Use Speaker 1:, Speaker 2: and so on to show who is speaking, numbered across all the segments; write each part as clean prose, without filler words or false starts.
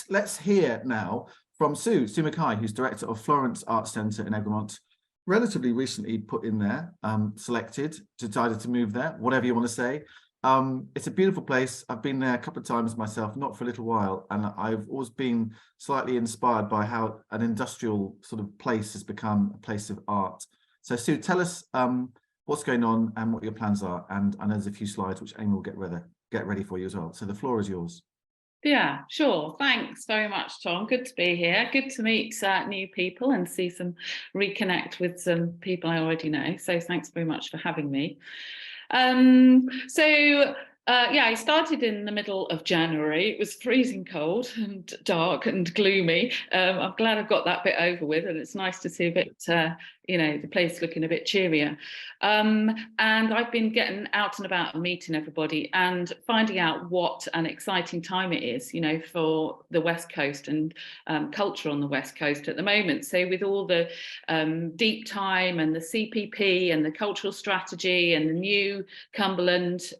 Speaker 1: let's hear now from Sue Mackay, who's director of Florence Arts Centre in Egremont. Relatively recently put in there, selected, decided to move there, whatever you want to say. It's a beautiful place. I've been there a couple of times myself, not for a little while, and I've always been slightly inspired by how an industrial sort of place has become a place of art. So Sue, tell us what's going on and what your plans are, and there's a few slides which Amy will get ready for you as well. So the floor is yours.
Speaker 2: Yeah, sure. Thanks very much, Tom. Good to be here. Good to meet new people and reconnect with some people I already know. So thanks very much for having me. Yeah, I started in the middle of January. It was freezing cold and dark and gloomy. I'm glad I've got that bit over with, and it's nice to see a bit, the place looking a bit cheerier. And I've been getting out and about and meeting everybody and finding out what an exciting time it is, for the West Coast and culture on the West Coast at the moment. So with all the deep time and the CPP and the cultural strategy and the new Cumberland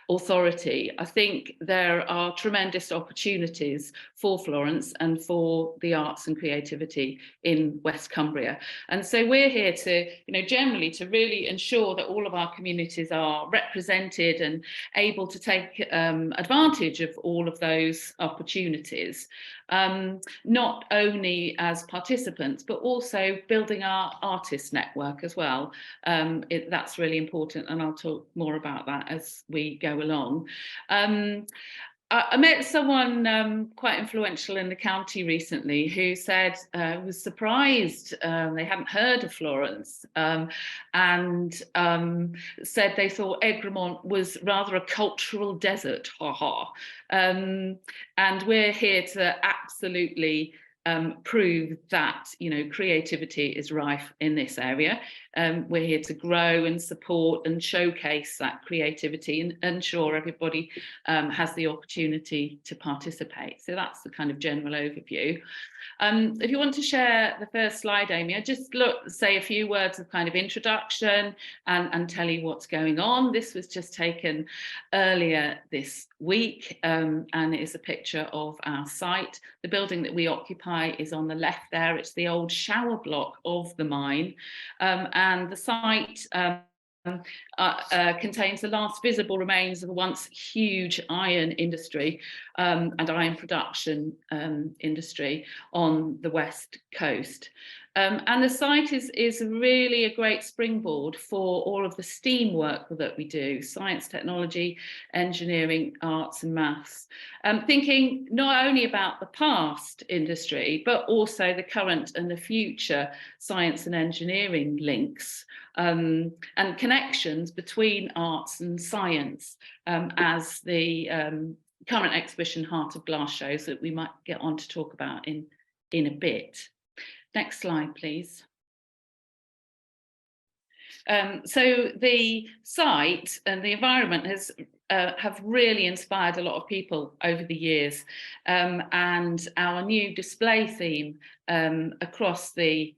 Speaker 2: Authority, I think there are tremendous opportunities for Florence and for the arts and creativity in West Cumbria. And so we're here to, generally to really ensure that all of our communities are represented and able to take advantage of all of those opportunities, not only as participants, but also building our artist network as well. That's really important, and I'll talk more about that as we go along. I met someone quite influential in the county recently who said was surprised they hadn't heard of Florence, and said they thought Egremont was rather a cultural desert. And we're here to absolutely prove that creativity is rife in this area. We're here to grow and support and showcase that creativity and ensure everybody has the opportunity to participate. So that's the kind of general overview. If you want to share the first slide, Amy, I just say a few words of kind of introduction and tell you what's going on. This was just taken earlier this week, and it is a picture of our site. The building that we occupy is on the left there. It's the old shower block of the mine, and the site contains the last visible remains of a once huge iron industry and iron production industry on the West Coast. And the site is really a great springboard for all of the STEAM work that we do: science, technology, engineering, arts and maths. Thinking not only about the past industry, but also the current and the future science and engineering links and connections between arts and science, as the current exhibition Heart of Glass shows that we might get on to talk about in a bit. Next slide, please. So the site and the environment have really inspired a lot of people over the years, and our new display theme across the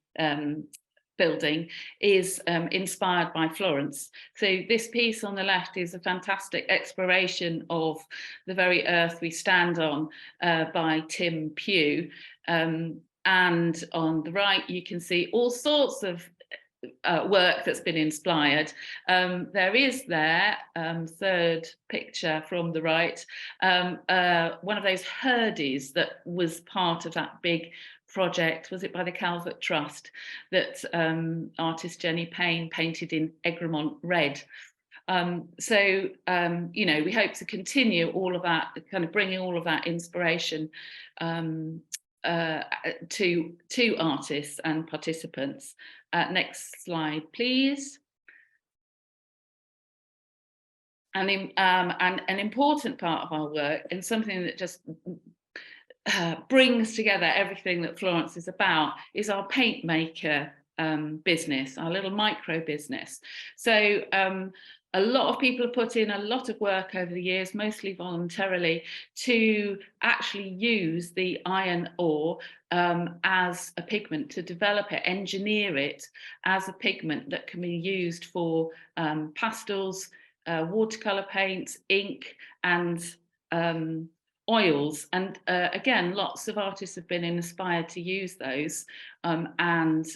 Speaker 2: building is inspired by Florence. So this piece on the left is a fantastic exploration of the very earth we stand on by Tim Pugh. And on the right, you can see all sorts of work that's been inspired. There is third picture from the right, one of those Herdies that was part of that big project, was it by the Calvert Trust, that artist Jenny Payne painted in Egremont red. We hope to continue all of that, kind of bringing all of that inspiration to artists and participants. Next slide, please. And an important part of our work, and something that just brings together everything that Florence is about, is our paint maker business, our little micro business. So a lot of people have put in a lot of work over the years, mostly voluntarily, to actually use the iron ore as a pigment, to develop it, engineer it as a pigment that can be used for pastels, watercolor paints, ink, and oils, and again, lots of artists have been inspired to use those, and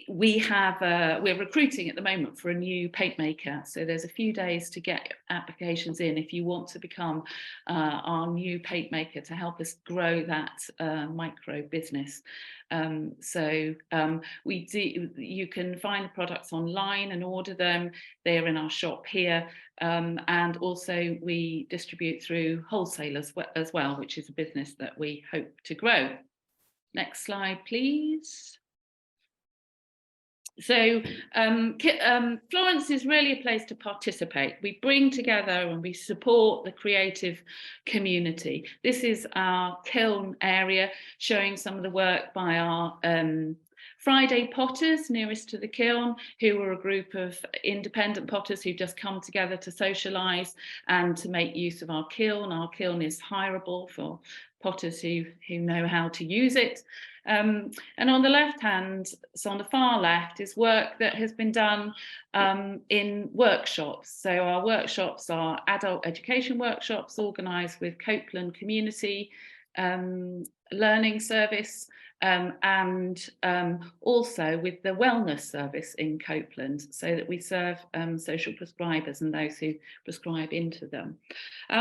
Speaker 2: we're recruiting at the moment for a new paint maker, so there's a few days to get applications in if you want to become our new paint maker to help us grow that micro business. You can find the products online and order them. They're in our shop here, and also we distribute through wholesalers as well, which is a business that we hope to grow. Next slide, please. So Florence is really a place to participate. We bring together and we support the creative community. This is our kiln area, showing some of the work by our Friday potters nearest to the kiln, who are a group of independent potters who've just come together to socialise and to make use of our kiln. Our kiln is hireable for potters who know how to use it. And on the left hand, so on the far left, is work that has been done in workshops. So our workshops are adult education workshops organised with Copeland Community Learning Service, and also with the wellness service in Copeland, so that we serve social prescribers and those who prescribe into them.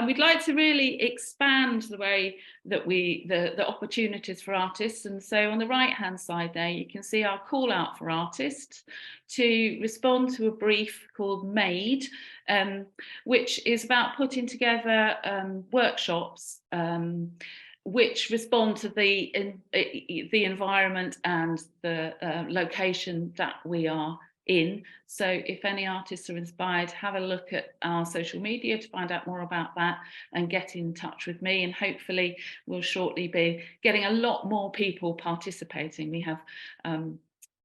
Speaker 2: We'd like to really expand the way that the opportunities for artists, and so on the right hand side there you can see our call out for artists to respond to a brief called Made, which is about putting together workshops which respond to the environment and the location that we are in. So if any artists are inspired, have a look at our social media to find out more about that and get in touch with me, and hopefully we'll shortly be getting a lot more people participating. We have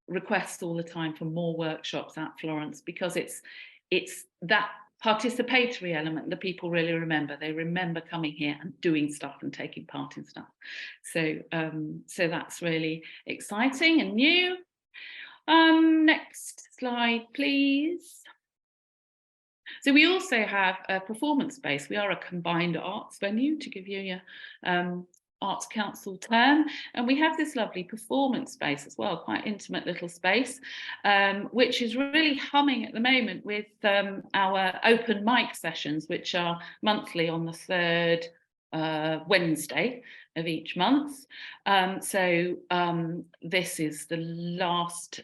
Speaker 2: requests all the time for more workshops at Florence, because it's that participatory element that people really remember. They remember coming here and doing stuff and taking part in stuff. So that's really exciting and new. Next slide, please. So we also have a performance space. We are a combined arts venue, to give you your Arts Council term, and we have this lovely performance space as well, quite intimate little space, which is really humming at the moment with our open mic sessions, which are monthly on the third Wednesday of each month. This is the last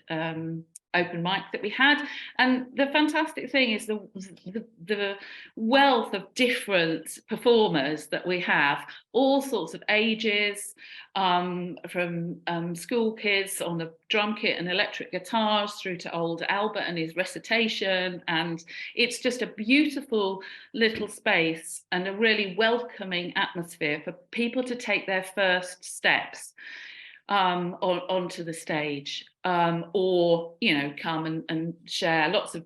Speaker 2: open mic that we had, and the fantastic thing is the wealth of different performers that we have, all sorts of ages, from school kids on the drum kit and electric guitars through to old Albert and his recitation, and it's just a beautiful little space and a really welcoming atmosphere for people to take their first steps onto the stage, or come and share. Lots of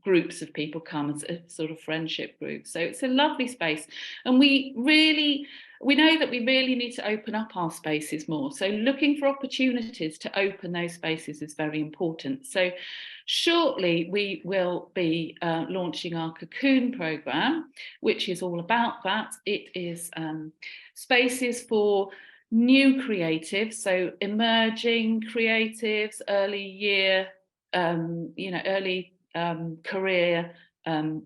Speaker 2: groups of people come as a sort of friendship group, so it's a lovely space, and we know that we really need to open up our spaces more, so looking for opportunities to open those spaces is very important. So shortly we will be launching our Cocoon programme, which is all about that. It is spaces for new creatives, so emerging creatives, early year, early career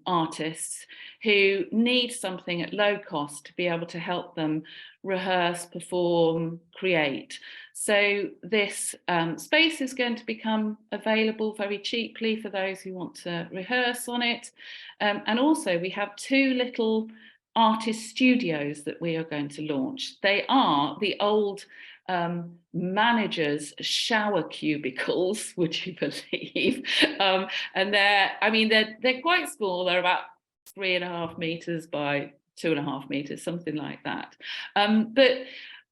Speaker 2: artists who need something at low cost to be able to help them rehearse, perform, create. So this space is going to become available very cheaply for those who want to rehearse on it. And also we have two little artist studios that we are going to launch. They are the old managers' shower cubicles, would you believe? And they're quite small. They're about 3.5 meters by 2.5 meters, something like that. But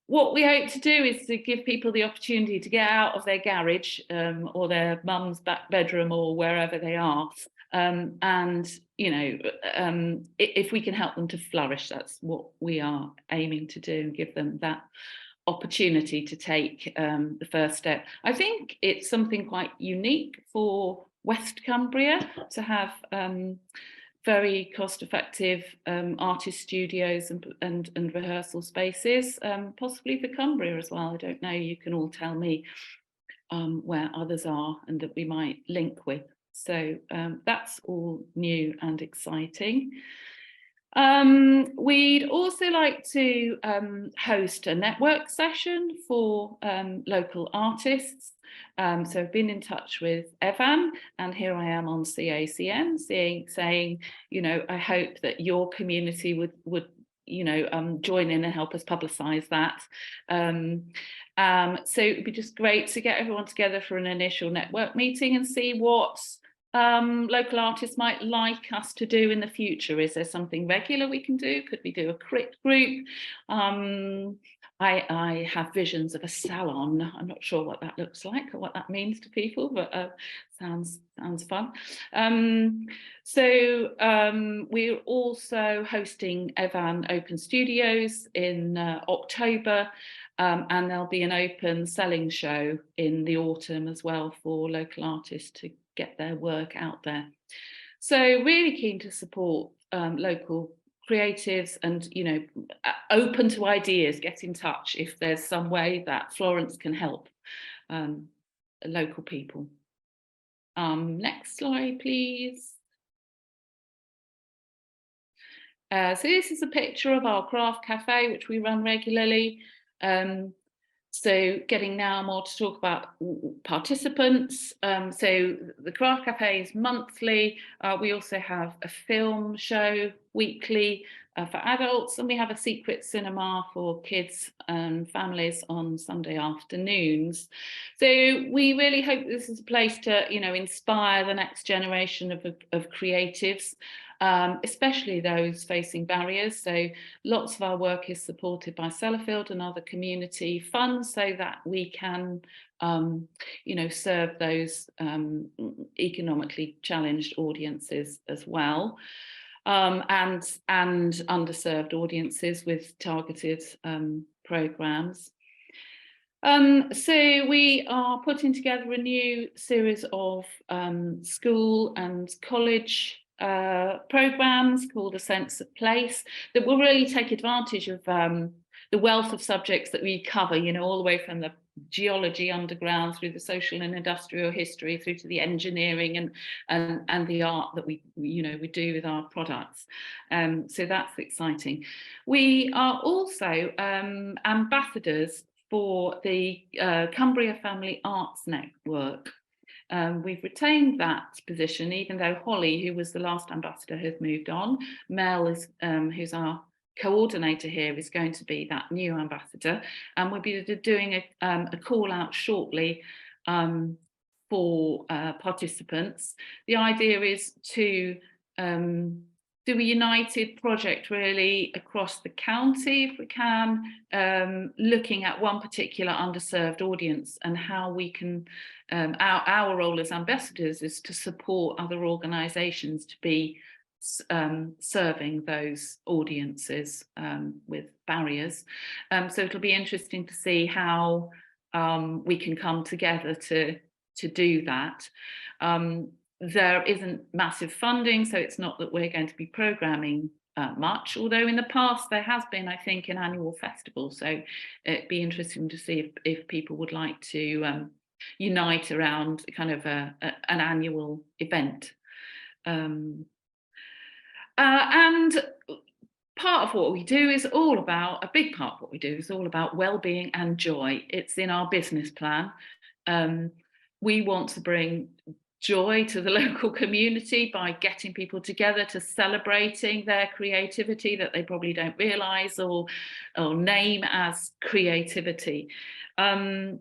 Speaker 2: what we hope to do is to give people the opportunity to get out of their garage or their mum's back bedroom or wherever they are. If we can help them to flourish, that's what we are aiming to do, and give them that opportunity to take the first step. I think it's something quite unique for West Cumbria to have very cost-effective artist studios and rehearsal spaces, possibly for Cumbria as well. I don't know, you can all tell me where others are and that we might link with. So that's all new and exciting. We'd also like to host a network session for local artists. So I've been in touch with Evan, and here I am on CACN saying, you know, I hope that your community would you know, join in and help us publicise that. So it'd be just great to get everyone together for an initial network meeting and see what local artists might like us to do in the future. Is there something regular we can do? Could we do a crit group? I have visions of a salon. I'm not sure what that looks like or what that means to people, but sounds fun. We're also hosting Evan Open Studios in October, and there'll be an open selling show in the autumn as well for local artists to get their work out there. So really keen to support local creatives, and you know, open to ideas. Get in touch if there's some way that Florence can help local people. Next slide, please. So this is a picture of our craft cafe, which we run regularly. So getting now more to talk about participants. So the Craft Cafe is monthly. We also have a film show weekly for adults, and we have a secret cinema for kids and families on Sunday afternoons. So we really hope this is a place to, you know, inspire the next generation of creatives. Especially those facing barriers. So lots of our work is supported by Sellafield and other community funds so that we can, you know, serve those economically challenged audiences as well, and underserved audiences with targeted programmes. So we are putting together a new series of school and college programmes called A Sense of Place that will really take advantage of the wealth of subjects that we cover, you know, all the way from the geology underground through the social and industrial history through to the engineering and the art that we do with our products. So that's exciting. We are also ambassadors for the Cumbria Family Arts Network. We've retained that position, even though Holly, who was the last ambassador, has moved on. Mel, is, who's our coordinator here, is going to be that new ambassador, and we'll be doing a call out shortly for participants. The idea is to do a united project really across the county, if we can, looking at one particular underserved audience and how we can, our role as ambassadors is to support other organisations to be serving those audiences with barriers. So it'll be interesting to see how we can come together to do that. There isn't massive funding, so it's not that we're going to be programming much, although in the past there has been, I think, an annual festival. So it'd be interesting to see if people would like to unite around kind of an annual event. And part of what we do is all about, a big part of what we do is all about well-being and joy. It's in our business plan. We want to bring joy to the local community by getting people together to celebrating their creativity that they probably don't realise or name as creativity. Obviously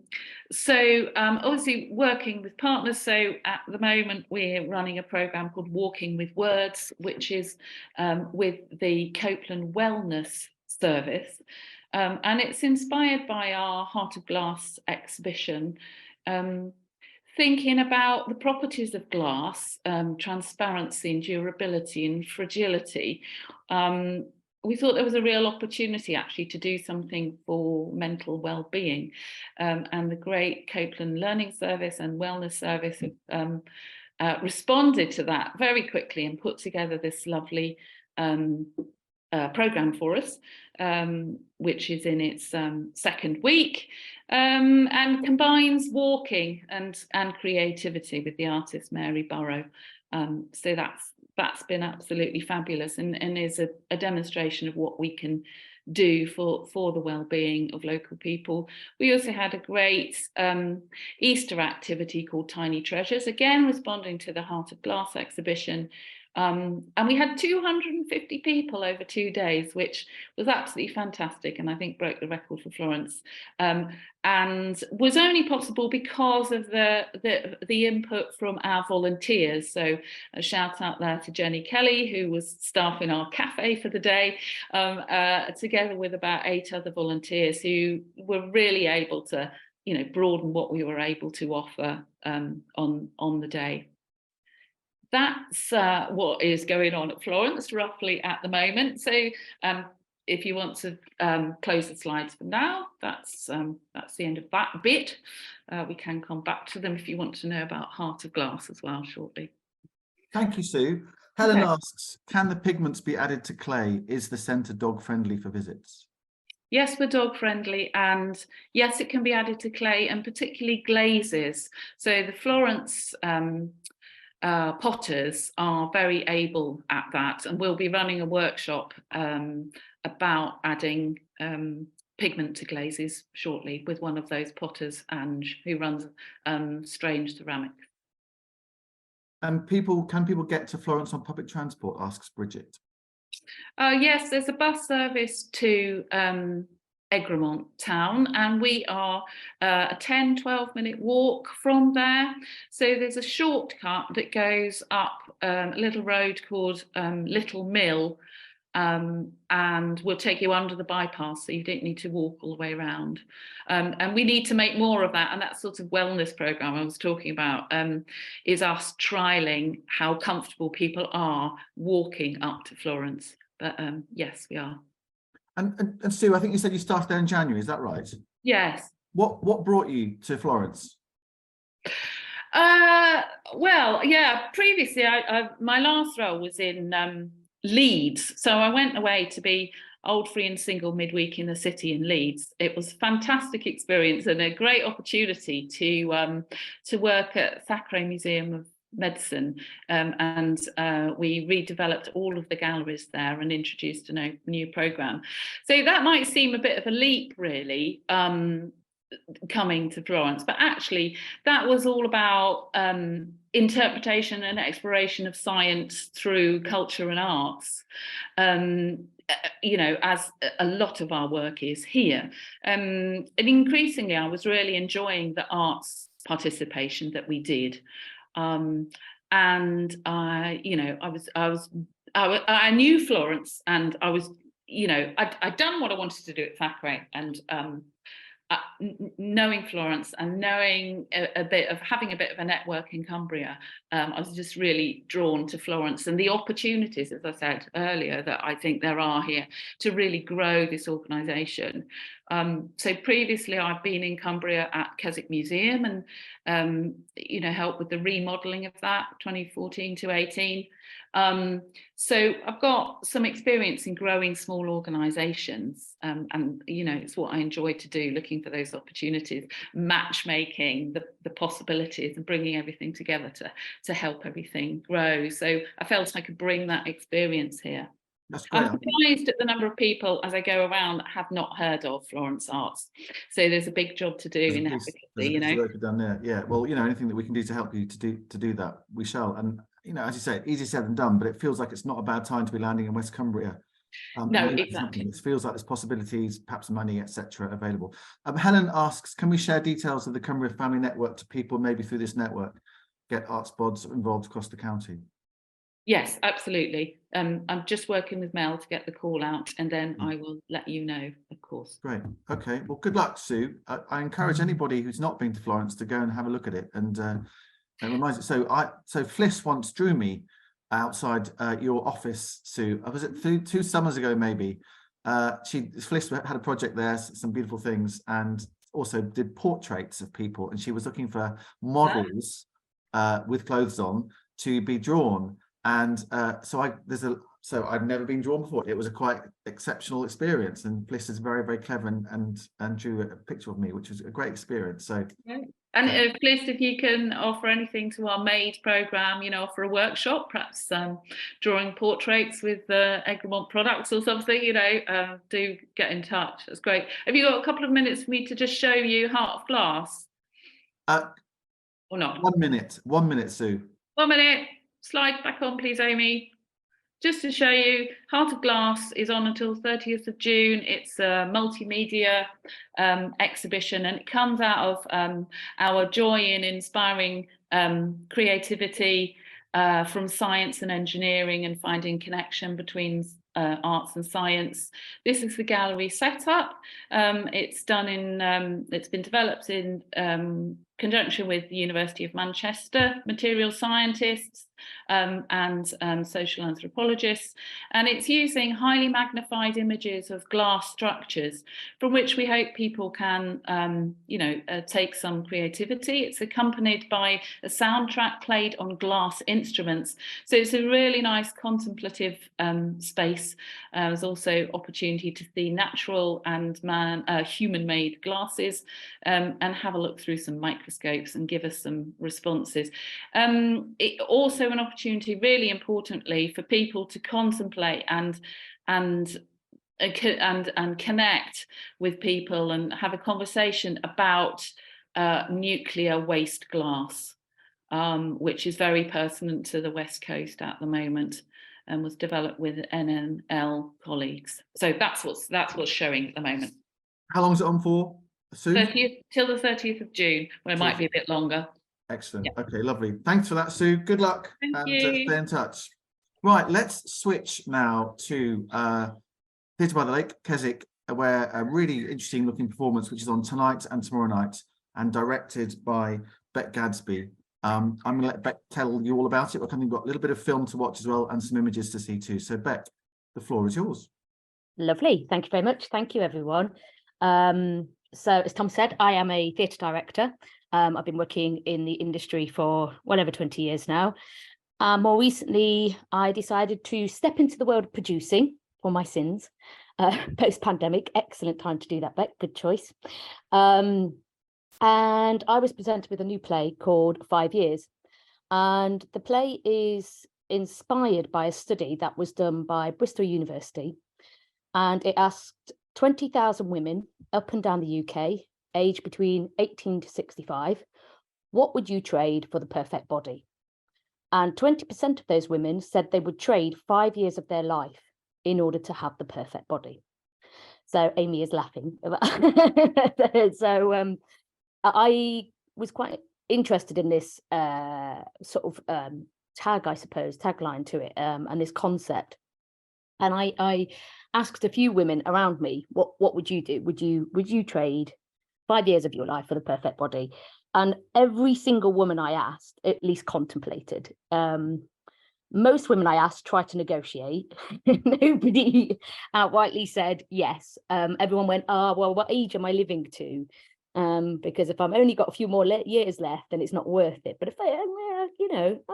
Speaker 2: working with partners. So at the moment we're running a programme called Walking with Words, which is with the Copeland Wellness Service, and it's inspired by our Heart of Glass exhibition, thinking about the properties of glass, transparency and durability and fragility. We thought there was a real opportunity actually to do something for mental well-being, and the great Copeland Learning Service and Wellness Service have responded to that very quickly and put together this lovely program for us, which is in its second week, and combines walking and creativity with the artist Mary Burrow. So that's been absolutely fabulous, and is a demonstration of what we can do for the well-being of local people. We also had a great Easter activity called Tiny Treasures, again responding to the Heart of Glass exhibition. And we had 250 people over 2 days, which was absolutely fantastic, and I think broke the record for Florence, and was only possible because of the input from our volunteers. So a shout out there to Jenny Kelly, who was staffing our cafe for the day, together with about 8 other volunteers who were really able to, broaden what we were able to offer on the day. That's what is going on at Florence roughly at the moment. So if you want to close the slides for now, that's the end of that bit. We can come back to them if you want to know about Heart of Glass as well shortly.
Speaker 1: Thank you, Sue. Helen asks, can the pigments be added to clay? Is the centre dog friendly for visits?
Speaker 2: Yes, we're dog friendly, and yes, it can be added to clay, and particularly glazes. So the Florence potters are very able at that, and we'll be running a workshop about adding pigment to glazes shortly with one of those potters, Ange, who runs Strange Ceramics.
Speaker 1: And can people get to Florence on public transport, asks Bridget?
Speaker 2: Yes, there's a bus service to Egremont town, and we are a 10-12 minute walk from there. So there's a shortcut that goes up a little road called Little Mill, and we'll take you under the bypass, so you don't need to walk all the way around. And we need to make more of that, and that sort of wellness program I was talking about is us trialing how comfortable people are walking up to Florence. But yes, we are.
Speaker 1: And Sue, I think you said you started there in January, is that right?
Speaker 2: Yes.
Speaker 1: What brought you to Florence?
Speaker 2: Well, yeah, previously my last role was in Leeds. So I went away to be old, free and single midweek in the city in Leeds. It was a fantastic experience and a great opportunity to work at Thackeray Museum of Medicine, and we redeveloped all of the galleries there and introduced a new program. So that might seem a bit of a leap, really, coming to Florence, but actually that was all about interpretation and exploration of science through culture and arts, as a lot of our work is here, and increasingly I was really enjoying the arts participation that we did. And I knew Florence, and I was, I'd done what I wanted to do at Thackeray, and knowing Florence and knowing having a bit of a network in Cumbria, I was just really drawn to Florence and the opportunities, as I said earlier, that I think there are here to really grow this organisation. So previously I've been in Cumbria at Keswick Museum and helped with the remodelling of that 2014 to 18. So I've got some experience in growing small organisations, and it's what I enjoy to do, looking for those opportunities, matchmaking the possibilities and bringing everything together to help everything grow. So I felt I could bring that experience here.
Speaker 1: That's great.
Speaker 2: I'm surprised at the number of people as I go around that have not heard of Florence Arts. So there's a big job to do in advocacy,
Speaker 1: work done there. Yeah, well, anything that we can do to help you to do that, we shall. And as you say, easier said than done, but it feels like it's not a bad time to be landing in West Cumbria.
Speaker 2: No, exactly.
Speaker 1: It feels like there's possibilities, perhaps money, etc., available. Helen asks, can we share details of the Cumbria Family Network to people, maybe through this network, get arts bods involved across the county?
Speaker 2: Yes, absolutely. I'm just working with Mel to get the call out, and then I will let you know, of course.
Speaker 1: Great. Okay. Well, good luck, Sue. I encourage anybody who's not been to Florence to go and have a look at it. And it reminds me. So Fliss once drew me outside your office, Sue. Was it two summers ago, maybe? Fliss had a project there, some beautiful things, and also did portraits of people. And she was looking for models with clothes on to be drawn. And so I've never been drawn before. It was a quite exceptional experience, and Bliss is very, very clever and drew a picture of me, which was a great experience. So.
Speaker 2: Right. And Bliss, if you can offer anything to our MAID programme, offer a workshop, perhaps drawing portraits with Egremont products or something, do get in touch. That's great. Have you got a couple of minutes for me to just show you Heart of Glass? Or not?
Speaker 1: 1 minute, Sue.
Speaker 2: 1 minute. Slide back on, please, Amy. Just to show you, Heart of Glass is on until 30th of June. It's a multimedia exhibition, and it comes out of our joy in inspiring creativity from science and engineering, and finding connection between arts and science. This is the gallery setup. It's been developed in conjunction with the University of Manchester, material scientists and social anthropologists, and it's using highly magnified images of glass structures from which we hope people can take some creativity. It's accompanied by a soundtrack played on glass instruments, so it's a really nice contemplative space. There's also opportunity to see natural and human-made glasses and have a look through some microscopes and give us some responses. It also an opportunity, really importantly, for people to contemplate and connect with people and have a conversation about nuclear waste glass, which is very pertinent to the West Coast at the moment, and was developed with NNL colleagues. So that's what's showing at the moment.
Speaker 1: How long is it on for, Sue?
Speaker 2: Till the 30th of June, well, it might be a bit longer.
Speaker 1: Excellent.
Speaker 2: Yeah.
Speaker 1: Okay, lovely. Thanks for that, Sue. Good luck.
Speaker 2: Thank
Speaker 1: and
Speaker 2: you.
Speaker 1: Stay in touch. Right, let's switch now to Theatre by the Lake, Keswick, where a really interesting looking performance, which is on tonight and tomorrow night, and directed by Beck Gadsby. I'm going to let Beck tell you all about it. We've got a little bit of film to watch as well, and some images to see too. So Beck, the floor is yours.
Speaker 3: Lovely. Thank you very much. Thank you, everyone. So as Tom said, I am a theatre director. I've been working in the industry for well over 20 years now. More recently, I decided to step into the world of producing for my sins, post-pandemic. Excellent time to do that, Beck. Good choice. And I was presented with a new play called 5 Years. And the play is inspired by a study that was done by Bristol University. And it asked 20,000 women up and down the UK, aged between 18 to 65, what would you trade for the perfect body? And 20% of those women said they would trade 5 years of their life in order to have the perfect body. So Amy is laughing. So I was quite interested in this tagline to it, and this concept. And I asked a few women around me, what would you do? Would you trade 5 years of your life for the perfect body? And every single woman I asked at least contemplated. Most women I asked tried to negotiate. Nobody outrightly said yes. Everyone went, well, what age am I living to? Because if I've only got a few more years left, then it's not worth it. But if I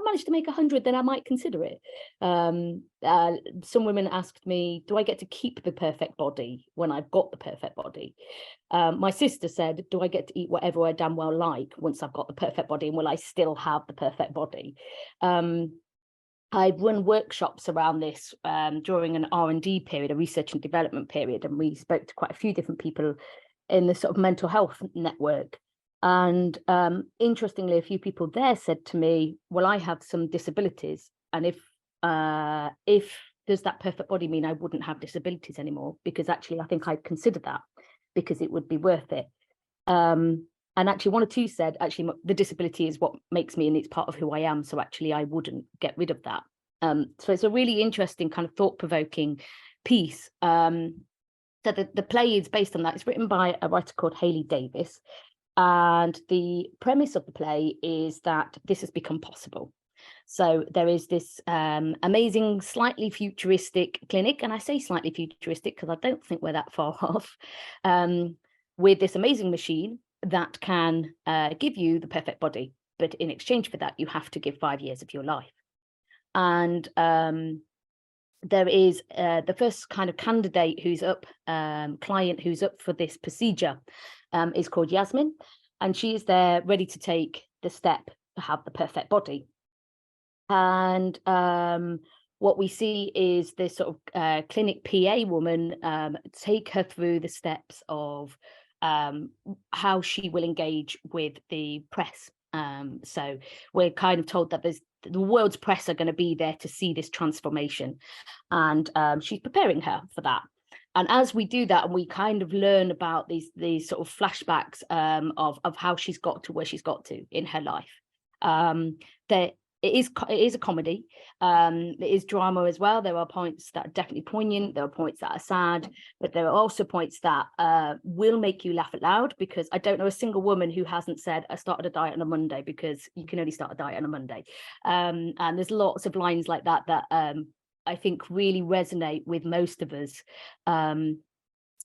Speaker 3: managed to make 100, then I might consider it. Some women asked me, do I get to keep the perfect body when I've got the perfect body? My sister said, do I get to eat whatever I damn well like once I've got the perfect body, and will I still have the perfect body? I've run workshops around this during an R&D period, a research and development period, and we spoke to quite a few different people in the sort of mental health network. And interestingly, a few people there said to me, well, I have some disabilities, and if does that perfect body mean I wouldn't have disabilities anymore? Because actually, I think I'd consider that, because it would be worth it. And actually, one or two said, actually, the disability is what makes me, and it's part of who I am. So actually, I wouldn't get rid of that. So it's a really interesting kind of thought-provoking piece. So the play is based on that. It's written by a writer called Hayley Davis. And the premise of the play is that this has become possible. So there is this amazing, slightly futuristic clinic. And I say slightly futuristic because I don't think we're that far off, with this amazing machine that can give you the perfect body. but in exchange for that, you have to give 5 years of your life. And there is the first kind of candidate who's up, client who's up for this procedure is called Yasmin, and she is there ready to take the step to have the perfect body. And what we see is this sort of clinic PA woman take her through the steps of how she will engage with the press. So we're kind of told that the world's press are going to be there to see this transformation, and she's preparing her for that. And as we do that, and we kind of learn about these sort of flashbacks of how she's got to where she's got to in her life. It is a comedy. It is drama as well. There are points that are definitely poignant. There are points that are sad, but there are also points that will make you laugh out loud, because I don't know a single woman who hasn't said, I started a diet on a Monday, because you can only start a diet on a Monday. And there's lots of lines like that I think really resonate with most of us.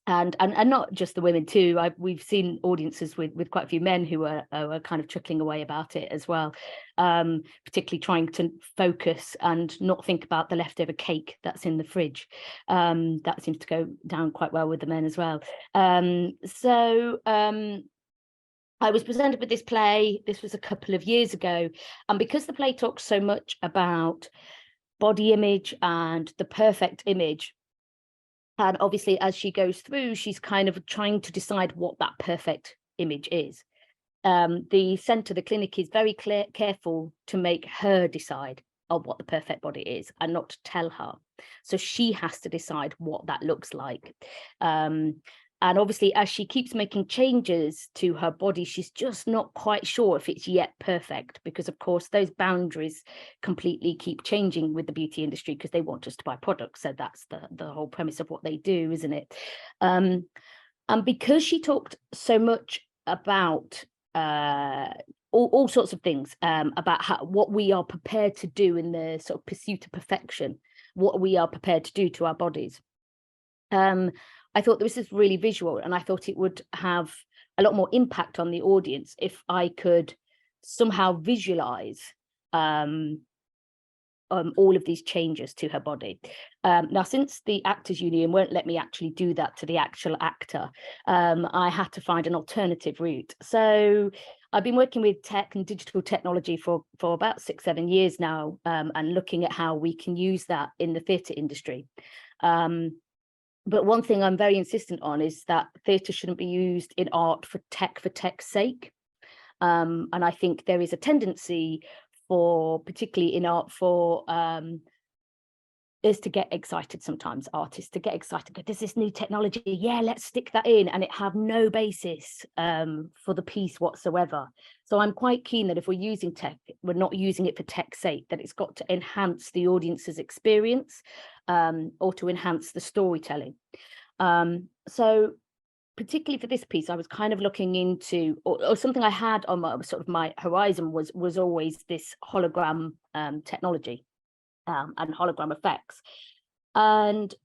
Speaker 3: And not just the women too. We've seen audiences with quite a few men who are kind of chuckling away about it as well, particularly trying to focus and not think about the leftover cake that's in the fridge. That seems to go down quite well with the men as well. So I was presented with this play. This was a couple of years ago, and because the play talks so much about body image and the perfect image, and obviously, as she goes through, she's kind of trying to decide what that perfect image is. The centre, the clinic, is very careful to make her decide on what the perfect body is and not to tell her. So she has to decide what that looks like. And obviously, as she keeps making changes to her body, she's just not quite sure if it's yet perfect, because, of course, those boundaries completely keep changing with the beauty industry, because they want us to buy products. So that's the whole premise of what they do, isn't it? And because she talked so much about all sorts of things, about what we are prepared to do in the sort of pursuit of perfection, what we are prepared to do to our bodies. I thought this is really visual, and I thought it would have a lot more impact on the audience if I could somehow visualize all of these changes to her body. Now, since the Actors Union won't let me actually do that to the actual actor, I had to find an alternative route. So I've been working with tech and digital technology for about 6-7 years now, and looking at how we can use that in the theatre industry. But one thing I'm very insistent on is that theatre shouldn't be used in art for tech's sake. And I think there is a tendency particularly in art, for is to get excited sometimes, artists to get excited, go, there's this new technology, yeah, let's stick that in, and it have no basis for the piece whatsoever. So I'm quite keen that if we're using tech, we're not using it for tech's sake, that it's got to enhance the audience's experience, or to enhance the storytelling. So particularly for this piece, I was kind of looking into, or something I had on my horizon was always this hologram technology. And hologram effects. And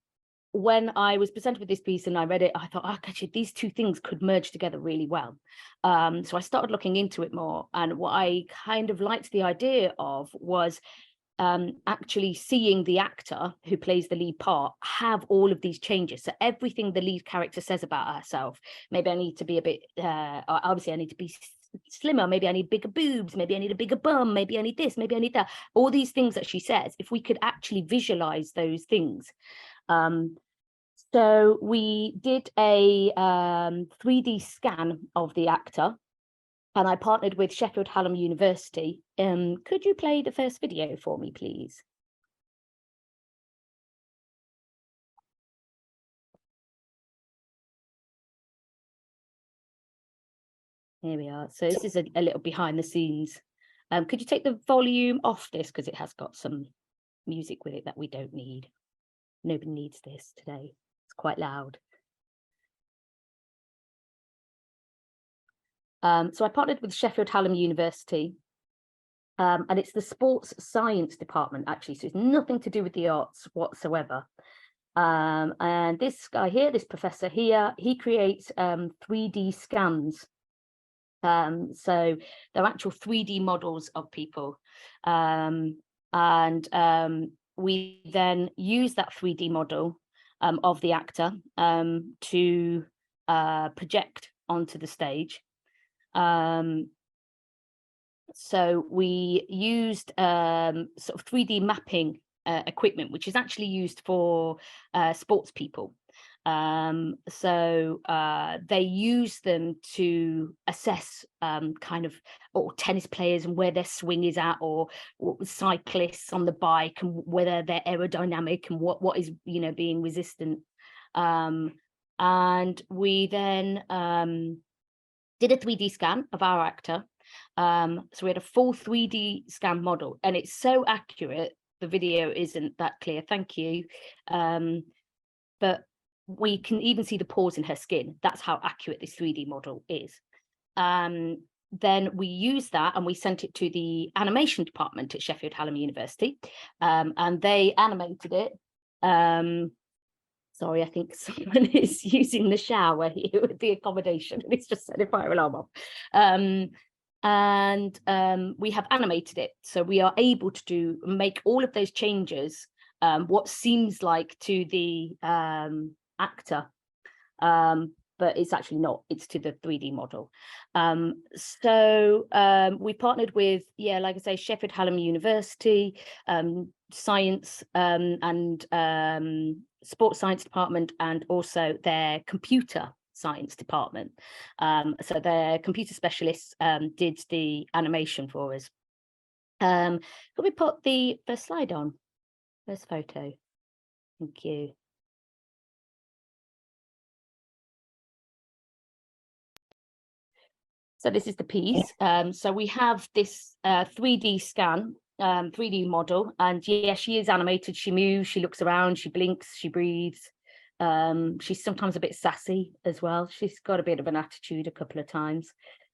Speaker 3: when I was presented with this piece and I read it, I thought, actually, these two things could merge together really well. So I started looking into it more. And what I kind of liked the idea of was actually seeing the actor who plays the lead part have all of these changes. So everything the lead character says about herself, maybe I need to be a bit, obviously I need to be slimmer, maybe I need bigger boobs, maybe I need a bigger bum, maybe I need this, maybe I need that, all these things that she says, if we could actually visualize those things. So we did a 3D scan of the actor, and I partnered with Sheffield Hallam University. Could you play the first video for me, please? Here we are. So this is a little behind the scenes. Could you take the volume off this, because it has got some music with it that we don't need. Nobody needs this today. It's quite loud. So I partnered with Sheffield Hallam University, and it's the sports science department, actually. So it's nothing to do with the arts whatsoever. And this guy here, this professor here, he creates 3D scans So they're actual 3D models of people. We then use that 3D model of the actor to project onto the stage. So we used sort of 3D mapping equipment, which is actually used for sports people. They use them to assess kind of tennis players and where their swing is at, or cyclists on the bike and whether they're aerodynamic and what is, you know, being resistant. And we then did a 3D scan of our actor. So we had a full 3D scan model, and it's so accurate. The video isn't that clear, thank you. But we can even see the pores in her skin. That's how accurate this 3D model is. Then we used that and we sent it to the animation department at Sheffield Hallam University, and they animated it. Sorry, I think someone is using the shower here with the accommodation, and it's just set a fire alarm off. We have animated it, so we are able to make all of those changes, what seems like to the actor, but it's actually not, it's to the 3D model. We partnered with, like I say, Sheffield Hallam University, science and sports science department, and also their computer science department. So their computer specialists did the animation for us. Can we put the first slide on? First photo. Thank you. So this is the piece. So we have this 3D scan, 3D model, and yes, she is animated. She moves, she looks around, she blinks, she breathes. She's sometimes a bit sassy as well. She's got a bit of an attitude a couple of times.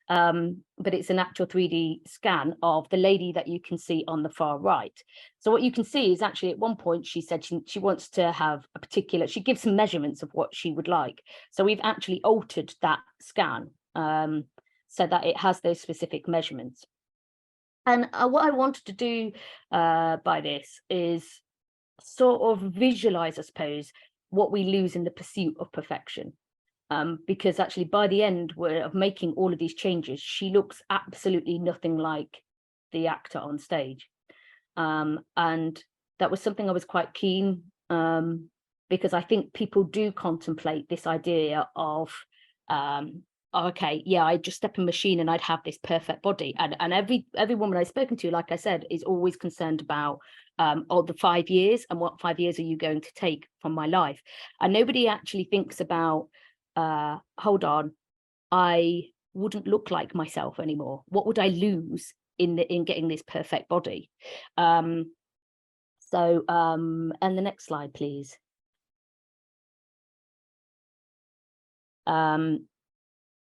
Speaker 3: But it's an actual 3D scan of the lady that you can see on the far right. So what you can see is actually at one point she said she wants to have a particular, she gives some measurements of what she would like. So we've actually altered that scan so that it has those specific measurements. And what I wanted to do by this is sort of visualize, I suppose, what we lose in the pursuit of perfection. Because actually by the end of making all of these changes, she looks absolutely nothing like the actor on stage. And that was something I was quite keen, because I think people do contemplate this idea of, okay, yeah, I'd just step in a machine and I'd have this perfect body. And every woman I've spoken to, like I said, is always concerned about the 5 years and what 5 years are you going to take from my life. And nobody actually thinks about, hold on, I wouldn't look like myself anymore. What would I lose in getting this perfect body? And the next slide, please.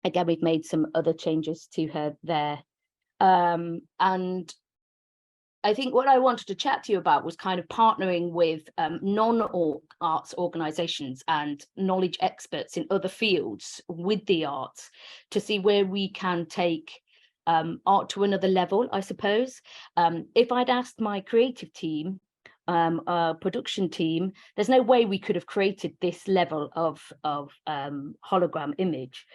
Speaker 3: Again, we've made some other changes to her there. And I think what I wanted to chat to you about was kind of partnering with non-arts organisations and knowledge experts in other fields with the arts to see where we can take art to another level, I suppose. If I'd asked my creative team, production team, there's no way we could have created this level of hologram image.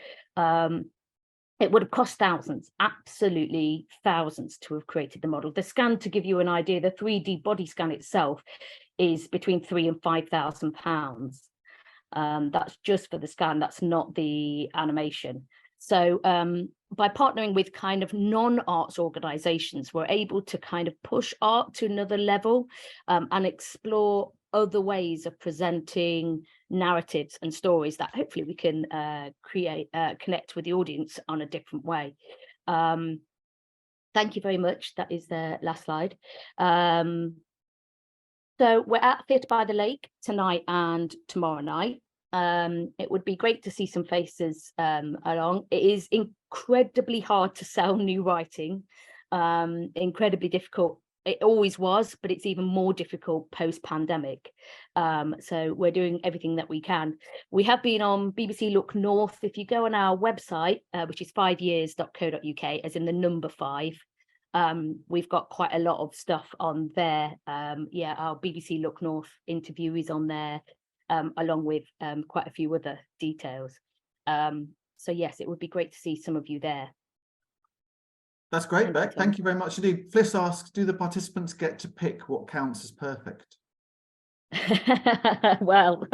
Speaker 3: It would have cost thousands, absolutely thousands, to have created the model. The scan, to give you an idea, the 3D body scan itself is between £3,000 and £5,000. That's just for the scan, that's not the animation. So by partnering with kind of non-arts organisations, we're able to kind of push art to another level and explore other ways of presenting narratives and stories that hopefully we can connect with the audience on a different way. Thank you very much. That is the last slide. So we're at Theatre by the Lake tonight and tomorrow night. It would be great to see some faces along. It is incredibly hard to sell new writing, incredibly difficult it always was, but it's even more difficult post-pandemic. So we're doing everything that we can. We have been on BBC Look North. If you go on our website, which is 5years.co.uk, as in the number 5, we've got quite a lot of stuff on there. Yeah, our BBC Look North interview is on there, along with quite a few other details. So yes, it would be great to see some of you there.
Speaker 1: That's great, Beck. Thank you very much indeed. Fliss asks, do the participants get to pick what counts as perfect?
Speaker 3: Well,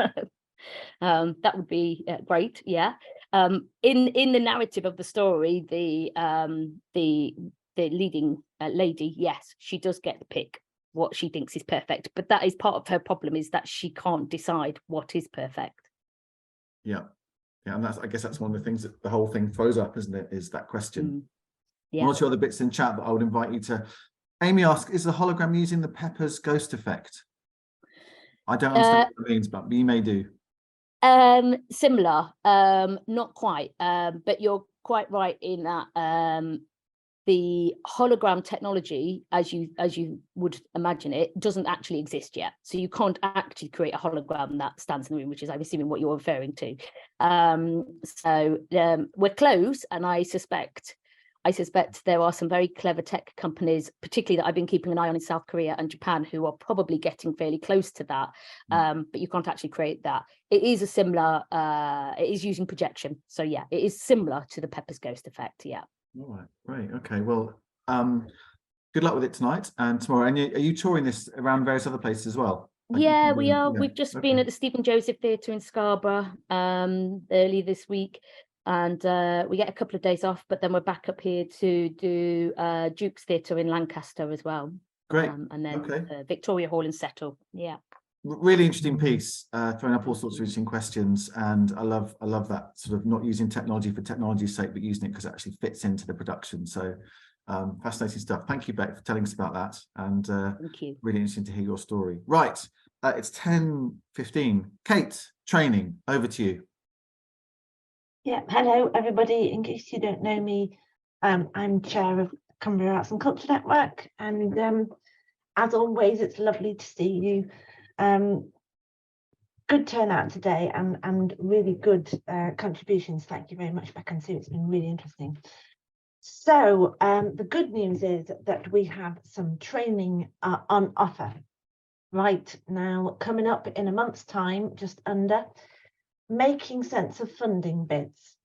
Speaker 3: that would be great. Yeah. In the narrative of the story, the leading lady, yes, she does get to pick what she thinks is perfect, but that is part of her problem, is that she can't decide what is perfect.
Speaker 1: Yeah, and I guess that's one of the things that the whole thing throws up, isn't it? Is that question.
Speaker 3: Yeah.
Speaker 1: One or two other bits in chat that I would invite you to. Amy asks, is the hologram using the Pepper's ghost effect? I don't understand what it means, but you may do.
Speaker 3: Similar, not quite, but you're quite right in that the hologram technology, as you would imagine it, doesn't actually exist yet. So you can't actually create a hologram that stands in the room, which is, I'm assuming, what you're referring to. So we're close, and I suspect there are some very clever tech companies, particularly that I've been keeping an eye on in South Korea and Japan, who are probably getting fairly close to that. But you can't actually create that. It is a similar, it is using projection. So yeah, it is similar to the Pepper's ghost effect. Yeah.
Speaker 1: All right, great. Okay, well, good luck with it tonight and tomorrow. And are you touring this around various other places as well?
Speaker 3: Yeah, we are.
Speaker 1: Yeah.
Speaker 3: We've just been at the Stephen Joseph Theatre in Scarborough early this week. And we get a couple of days off, but then we're back up here to do Duke's Theatre in Lancaster as well.
Speaker 1: Great.
Speaker 3: And then Victoria Hall in Settle. Yeah.
Speaker 1: Really interesting piece, throwing up all sorts of interesting questions, and I love that sort of not using technology for technology's sake, but using it because it actually fits into the production. So fascinating stuff. Thank you, Beck, for telling us about that, and
Speaker 3: thank you.
Speaker 1: Really interesting to hear your story. Right, it's 10:15. Kate, training, over to you.
Speaker 4: Yeah, hello everybody. In case you don't know me, I'm chair of Cumbria Arts and Culture Network, and as always, it's lovely to see you. Good turnout today, and really good contributions. Thank you very much, Beck and Sue. It's been really interesting. So the good news is that we have some training on offer right now, coming up in a month's time, just under. Making sense of funding bids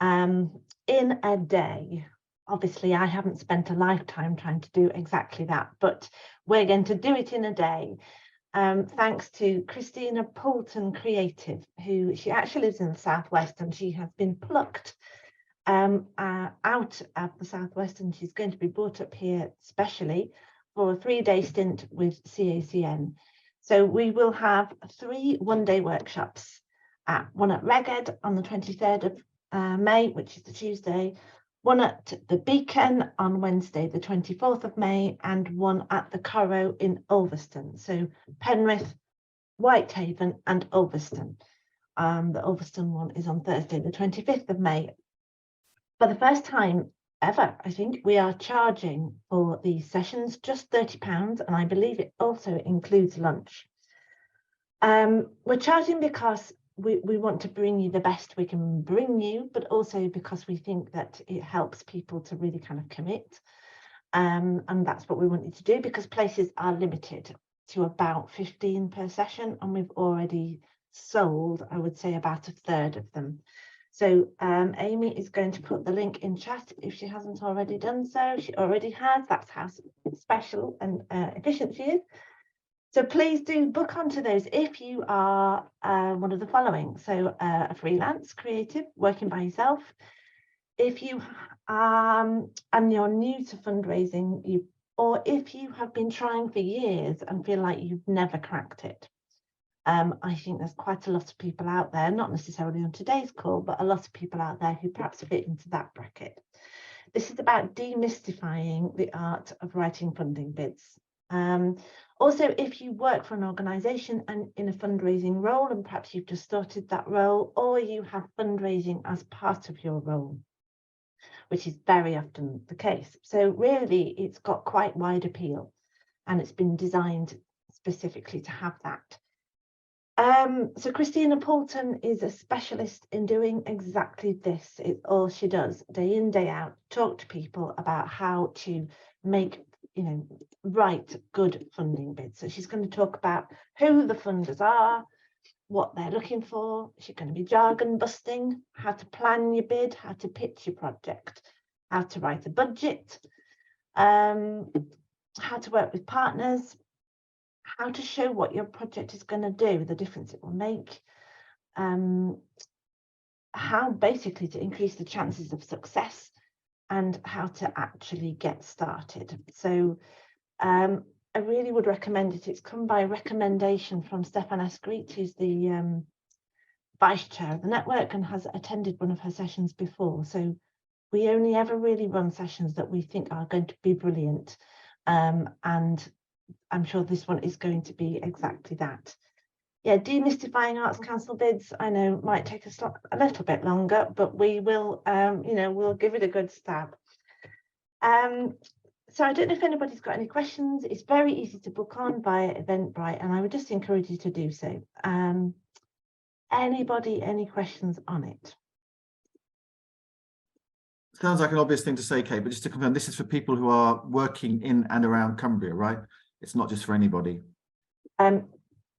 Speaker 4: in a day. Obviously, I haven't spent a lifetime trying to do exactly that, but we're going to do it in a day. Thanks to Christina Poulton Creative, who she actually lives in the Southwest, and she has been plucked out of the Southwest, and she's going to be brought up here specially for a 3-day stint with CACN. So we will have 3 one-day workshops. One at Reged on the 23rd of May, which is the Tuesday, one at the Beacon on Wednesday, the 24th of May, and one at the Corrow in Ulverston. So Penrith, Whitehaven and Ulverston. The Ulverston one is on Thursday, the 25th of May. For the first time ever, I think, we are charging for these sessions just £30, and I believe it also includes lunch. We're charging because we want to bring you the best we can bring you, but also because we think that it helps people to really kind of commit. And that's what we want you to do, because places are limited to about 15 per session, and we've already sold, I would say, about a third of them. So Amy is going to put the link in chat if she hasn't already done so. She already has. That's how special and efficient she is. So please do book onto those if you are one of the following. So a freelance creative working by yourself. If you and you're new to fundraising, or if you have been trying for years and feel like you've never cracked it. I think there's quite a lot of people out there, not necessarily on today's call, but a lot of people out there who perhaps fit into that bracket. This is about demystifying the art of writing funding bids. Also, if you work for an organisation and in a fundraising role, and perhaps you've just started that role, or you have fundraising as part of your role, which is very often the case. So really, it's got quite wide appeal. and it's been designed specifically to have that. So Christina Poulton is a specialist in doing exactly this. It's all she does, day in, day out, talk to people about how to make, write good funding bids. So she's going to talk about who the funders are, what they're looking for. She's going to be jargon busting, how to plan your bid, how to pitch your project, how to write a budget, how to work with partners, how to show what your project is going to do, the difference it will make, how basically to increase the chances of success, and how to actually get started. So I really would recommend it. It's come by recommendation from Stefan Escreet, who's the vice chair of the network and has attended one of her sessions before. So we only ever really run sessions that we think are going to be brilliant. And I'm sure this one is going to be exactly that. Yeah, demystifying Arts Council bids, I know might take us a little bit longer, but we will, we'll give it a good stab. So I don't know if anybody's got any questions. It's very easy to book on via Eventbrite, and I would just encourage you to do so. Anybody, any questions on it?
Speaker 1: Sounds like an obvious thing to say, Kate, but just to confirm, this is for people who are working in and around Cumbria, right? It's not just for anybody.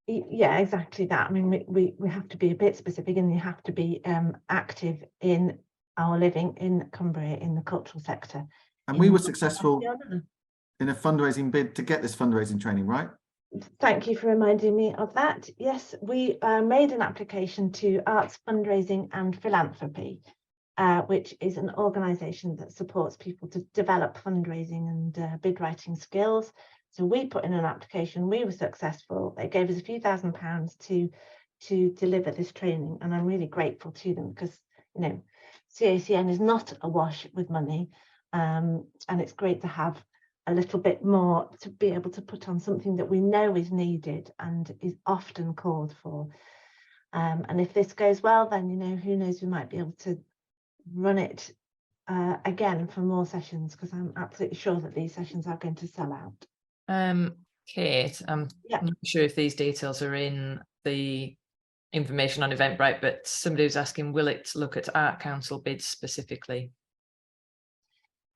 Speaker 4: Yeah, exactly that. I mean, we have to be a bit specific, and you have to be active in our living in Cumbria in the cultural sector.
Speaker 1: And we were successful in a fundraising bid to get this fundraising training, right?
Speaker 4: Thank you for reminding me of that. Yes, we made an application to Arts Fundraising and Philanthropy, which is an organisation that supports people to develop fundraising and bid writing skills. So we put in an application, we were successful. They gave us a few £1,000s to deliver this training, and I'm really grateful to them because, CACN is not awash with money, and it's great to have a little bit more to be able to put on something that we know is needed and is often called for. And if this goes well, then, who knows, we might be able to run it again for more sessions, because I'm absolutely sure that these sessions are going to sell out.
Speaker 5: Kate, I'm not sure if these details are in the information on Eventbrite, but somebody was asking, will it look at Art Council bids specifically?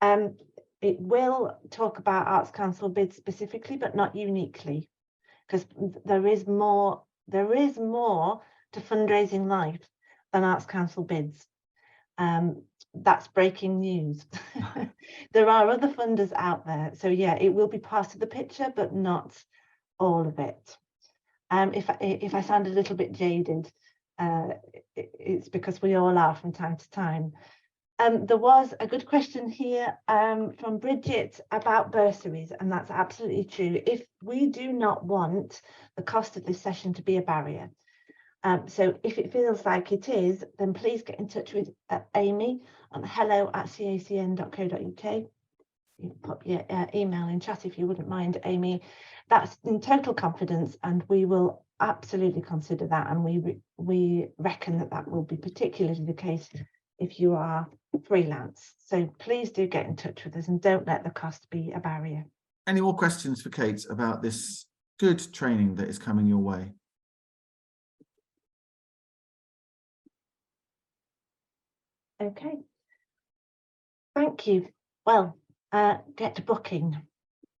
Speaker 4: It will talk about Arts Council bids specifically, but not uniquely, because there is more to fundraising life than Arts Council bids. That's breaking news. There are other funders out there, so yeah, it will be part of the picture, but not all of it. If I sound a little bit jaded, it's because we all are from time to time. There was a good question here from Bridget about bursaries, and that's absolutely true. If we do not want the cost of this session to be a barrier, so if it feels like it is, then please get in touch with Amy on hello@cacn.co.uk. You can pop your email in chat if you wouldn't mind, Amy. That's in total confidence, and we will absolutely consider that. And we reckon that will be particularly the case if you are freelance. So please do get in touch with us and don't let the cost be a barrier.
Speaker 1: Any more questions for Kate about this good training that is coming your way?
Speaker 4: Okay. Thank you. Well, get to booking.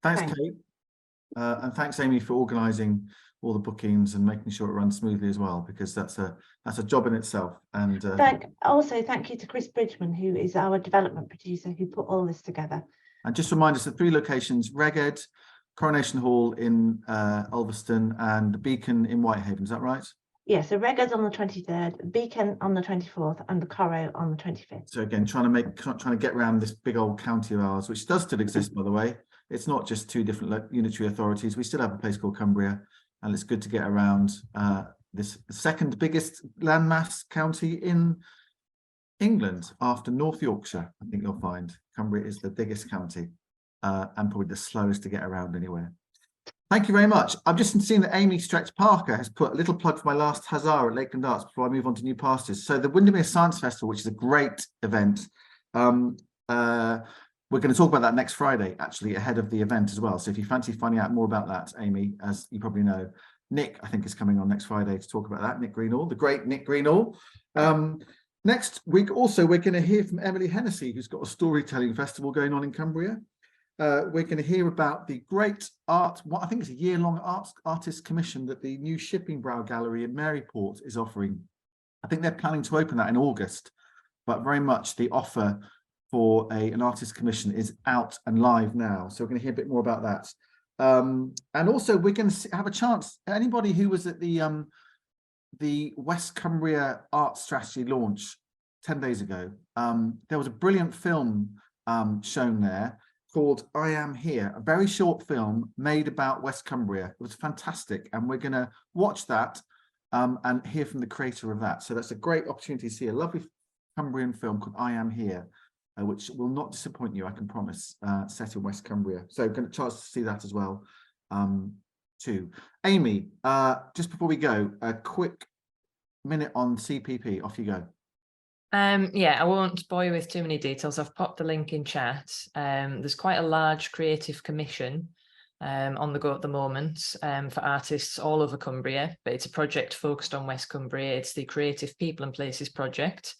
Speaker 1: Thanks, Kate. And thanks, Amy, for organising all the bookings and making sure it runs smoothly as well, because that's a job in itself. And
Speaker 4: also thank you to Chris Bridgman, who is our development producer, who put all this together. And
Speaker 1: just remind us the 3 locations: Reged, Coronation Hall in Ulverston, and Beacon in Whitehaven. Is that right? Yeah, so Reged on the 23rd, Beacon on the 24th, and the Corro on the 25th. So again, trying to get around this big old county of ours, which does still exist, by the way. It's not just 2 different unitary authorities. We still have a place called Cumbria, and it's good to get around this second biggest landmass county in England after North Yorkshire. I think you'll find Cumbria is the biggest county and probably the slowest to get around anywhere. Thank you very much. I've just seen that Amy Stretch Parker has put a little plug for my last Huzzah at Lakeland Arts before I move on to new pastures. So the Windermere Science Festival, which is a great event, we're going to talk about that next Friday, actually, ahead of the event as well. So if you fancy finding out more about that, Amy, as you probably know, Nick, I think, is coming on next Friday to talk about that. Nick Greenall, the great Nick Greenall. Next week, also, we're going to hear from Emily Hennessy, who's got a storytelling festival going on in Cumbria. We're going to hear about the great art, what I think is a year-long artist commission that the new Shipping Brow Gallery in Maryport is offering. I think they're planning to open that in August, but very much the offer for an artist commission is out and live now. So we're going to hear a bit more about that. And also we're going to have a chance, anybody who was at the West Cumbria art strategy launch 10 days ago, there was a brilliant film shown there called I Am Here, a very short film made about West Cumbria. It was fantastic, and we're going to watch that and hear from the creator of that. So that's a great opportunity to see a lovely Cumbrian film called I Am Here, which will not disappoint you, I can promise, set in West Cumbria. So going to chance to see that as well too. Amy, just before we go, a quick minute on CPP, off you go.
Speaker 5: Yeah, I won't bore you with too many details. I've popped the link in chat. There's quite a large creative commission on the go at the moment for artists all over Cumbria, but it's a project focused on West Cumbria. It's the Creative People and Places project,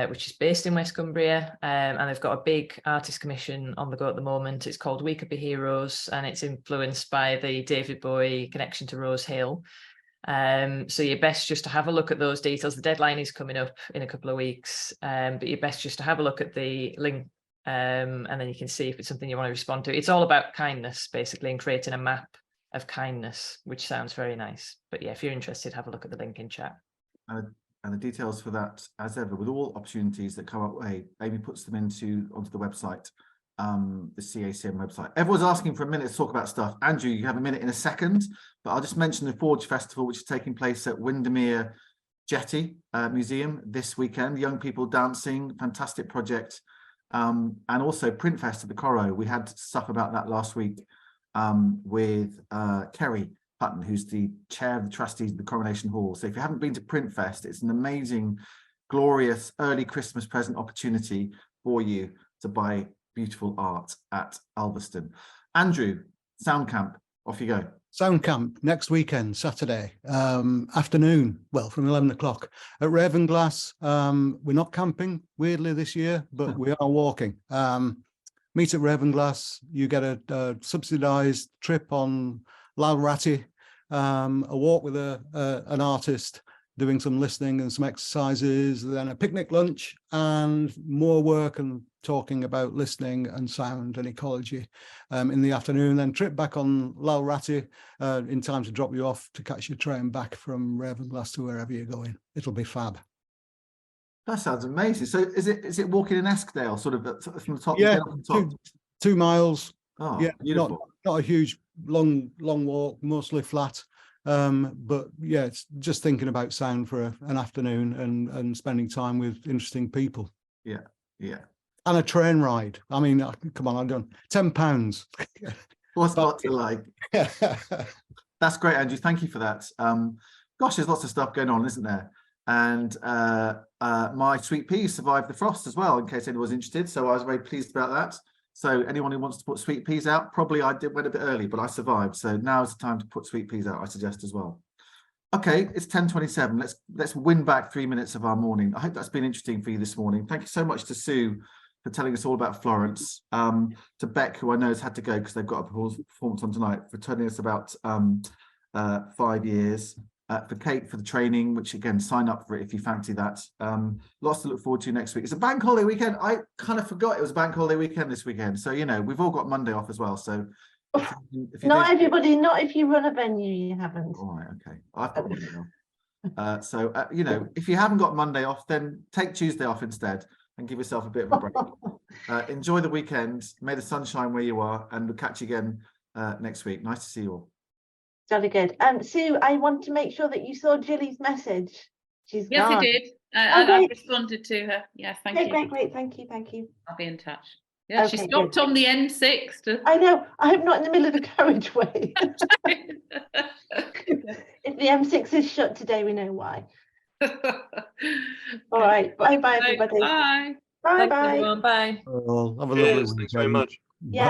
Speaker 5: which is based in West Cumbria, and they've got a big artist commission on the go at the moment. It's called We Could Be Heroes, and it's influenced by the David Bowie connection to Rose Hill. So you're best just to have a look at those details. The deadline is coming up in a couple of weeks, but you're best just to have a look at the link, and then you can see if it's something you want to respond to. It's all about kindness, basically, and creating a map of kindness, which sounds very nice. But yeah, if you're interested, have a look at the link in chat.
Speaker 1: And the details for that, as ever, with all opportunities that come up, Amy puts them onto the website, the CACM website. Everyone's asking for a minute to talk about stuff. Andrew, you have a minute in a second, but I'll just mention the Forge Festival, which is taking place at Windermere Jetty Museum this weekend. Young people dancing, fantastic project. And also Print Fest at the Corro. We had stuff about that last week with Kerry Hutton, who's the chair of the trustees of the Coronation Hall. So if you haven't been to Print Fest, it's an amazing, glorious early Christmas present opportunity for you to buy beautiful art at Ulverston. Andrew, Sound Camp, off you go.
Speaker 6: Sound Camp next weekend, Saturday afternoon, well, from 11 o'clock at Ravenglass. We're not camping, weirdly, this year, but we are walking. Meet at Ravenglass. You get a subsidised trip on Lalratty, a walk with an artist, doing some listening and some exercises, then a picnic lunch and more work and talking about listening and sound and ecology in the afternoon, then trip back on Lalratty in time to drop you off to catch your train back from Ravenglass to wherever you're going. It'll be fab.
Speaker 1: That sounds amazing. So is it walking in Eskdale, sort of from the top?
Speaker 6: Yeah,
Speaker 1: from the top?
Speaker 6: 2 miles.
Speaker 1: Oh,
Speaker 6: yeah,
Speaker 1: beautiful.
Speaker 6: Not a huge long walk, mostly flat. But yeah, it's just thinking about sound for an afternoon and spending time with interesting people.
Speaker 1: Yeah.
Speaker 6: And a train ride. I mean, come on, I've done £10.
Speaker 1: What's not to like? That's great, Andrew. Thank you for that. Gosh, there's lots of stuff going on, isn't there? And my sweet peas survived the frost as well, in case anyone's interested. So I was very pleased about that. So anyone who wants to put sweet peas out, probably went a bit early, but I survived. So now is the time to put sweet peas out, I suggest as well. Okay, it's 10:27. Let's win back 3 minutes of our morning. I hope that's been interesting for you this morning. Thank you so much to Sue for telling us all about Florence, to Beck, who I know has had to go because they've got a performance on tonight, for telling us about 5 years. For Kate for the training, which again, sign up for it if you fancy that. Lots to look forward to next week. It's a bank holiday weekend. I kind of forgot it was a bank holiday weekend this weekend. So, you know, we've all got Monday off as well. So if
Speaker 4: not everybody, not if you run a venue, you haven't.
Speaker 1: All right, okay. I've got Monday off. So, you know, if you haven't got Monday off, then take Tuesday off instead and give yourself a bit of a break. Enjoy the weekend. May the sun shine where you are, and we'll catch you again next week. Nice to see you all.
Speaker 4: Jolly good. Sue, I want to make sure that you saw Jilly's message. Yes,
Speaker 2: I did. I responded to her. Yeah, thank you. Great.
Speaker 4: Thank you.
Speaker 2: I'll be in touch. Yeah, okay, she stopped on the N6. I
Speaker 4: know. I hope not in the middle of the carriageway. If the M6 is shut today, we know why. All right. Bye, everybody.
Speaker 2: Bye.
Speaker 4: Bye
Speaker 5: Thanks,
Speaker 4: bye.
Speaker 5: everyone. Bye.
Speaker 6: Well, have a lovely
Speaker 7: Cheers. Thanks very
Speaker 6: weekend.
Speaker 7: much.
Speaker 4: Yeah.